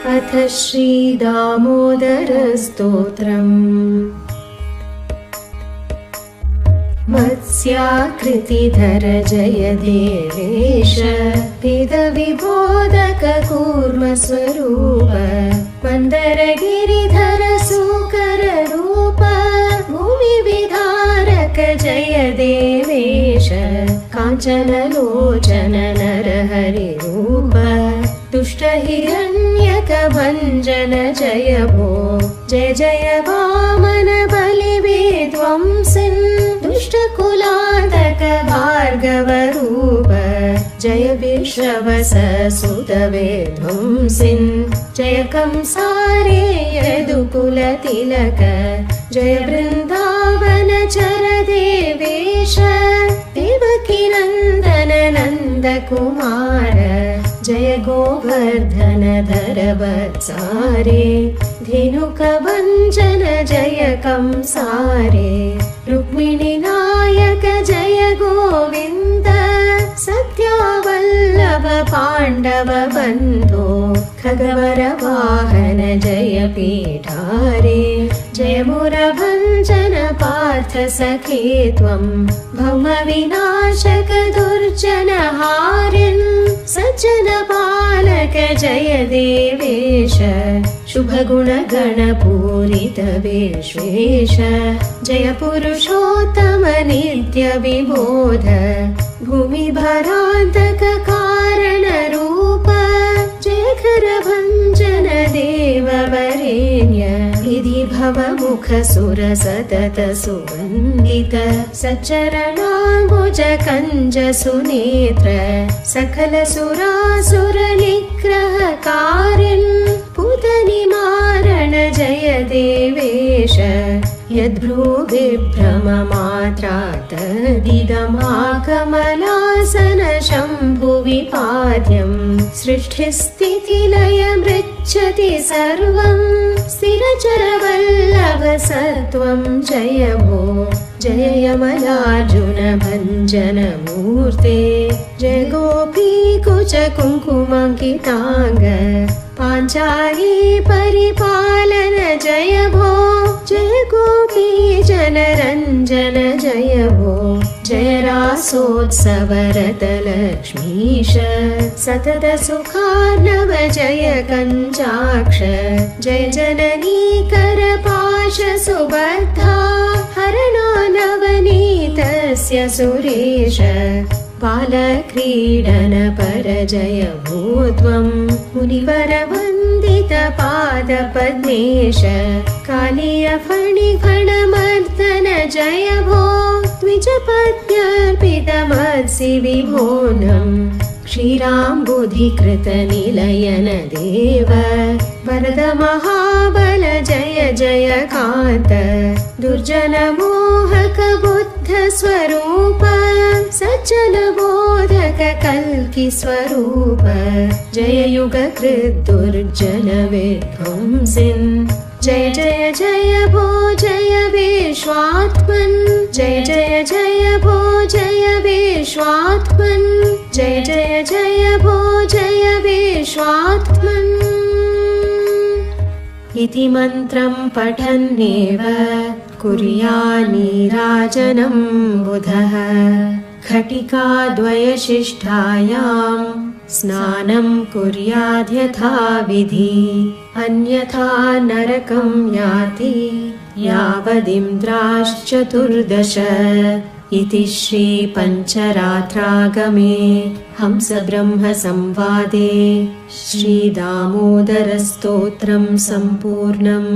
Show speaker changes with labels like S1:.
S1: अथ श्रीदामोदरस्तोत्रम्। मत्स्याकृतिधर जय देवेश, वेदविबोधक कूर्मस्वरूप, मन्दरगिरिधर सूकररूप, भूमिविधारक जय देवेश, काञ्चनलोचन नरहरिरूप, दुष्टहिरण्यकभञ्जन जय भो, जय जय वामन बलिविध्वंसिन्, दुष्टकुलादक भार्गवरूप, जय विश्रवससुत विध्वंसिन्, जय कंसारे यदुकुलतिलक, जय वृन्दावन चर देवेश, देवकीनन्दन नन्दकुमार, जय गोवर्धनधर वत्सारे, धेनुकभञ्जन जय कंसारे, रुक्मिणी नायक जय गोविन्द, सत्यावल्लभ पाण्डव बन्धो, खगवर वाहन जय पीठारे, जय मुरभञ्जन पार्थ सखे त्वं, भौमविनाशक दुर्जन हारिन्, सज्जन पालक जय देवेश, शुभगुण गणपूरित विश्वेश, जय पुरुषोत्तम नित्य विबोध, भूमिभरान्तक कारण रूप, जय खरभञ्जन देव वरेण्य, विधि भवमुख सुर सतत सुवन्दित, सच्चरणाम्बुज कञ्ज सुनेत्र, सकल सुरासुर निग्रह कारिन्, पूतनिमारण जय देवेश, यद्भ्रूविभ्रममात्रातदिदमाकमलासन शम्भुविपाद्यं, सृष्टिस्थितिलयमृच्छति सर्वं, स्थिरचरवल्लभ सत्वं जय भो, जय यमलार्जुन भञ्जन मूर्ते, जय गोपीकुच कुङ्कुमङ्किताङ्ग, पाञ्चाली परिपालन जय भो, जय गोपी जनरञ्जन जय भो, जय रासोत्सवरत लक्ष्मीश, सतत सुखार्णव जय कञ्चाक्ष, जय जननी करपाश सुबद्धा, हरणा नवनीतस्य सुरेश, बालक्रीडन पर जय भो त्वं, मुनिवर वन्दित पाद पद्मेश, कालीय फणिफणमर्दन जय भो, द्विजपद्यार्पितमत्सि विभोनं, क्षीराम्बुधिकृत निलयन देव, वरद महाबल जय जय कान्त, दुर्जन मोहक बुद्ध स्वरूप, सज्जन बोधक कल्कि स्वरूप, जय युगकृत् दुर्जन विध्वंसिन्, जय जय जय भो जय विश्वात्मन्, जय जय जय भो जय विश्वात्मन्, जय जय जय भो जय विश्वात्मन्। इति मन्त्रं पठन्नेव कुर्यान्नीराजनं बुधः, घटिकाद्वयशिष्ठायां स्नानं कुर्याद्यथा विधि, अन्यथा नरकं याति यावदिन्द्राश्चतुर्दश। इति श्रीपञ्चरात्रागमे हंसब्रह्मसंवादे श्रीदामोदरस्तोत्रं सम्पूर्णम्।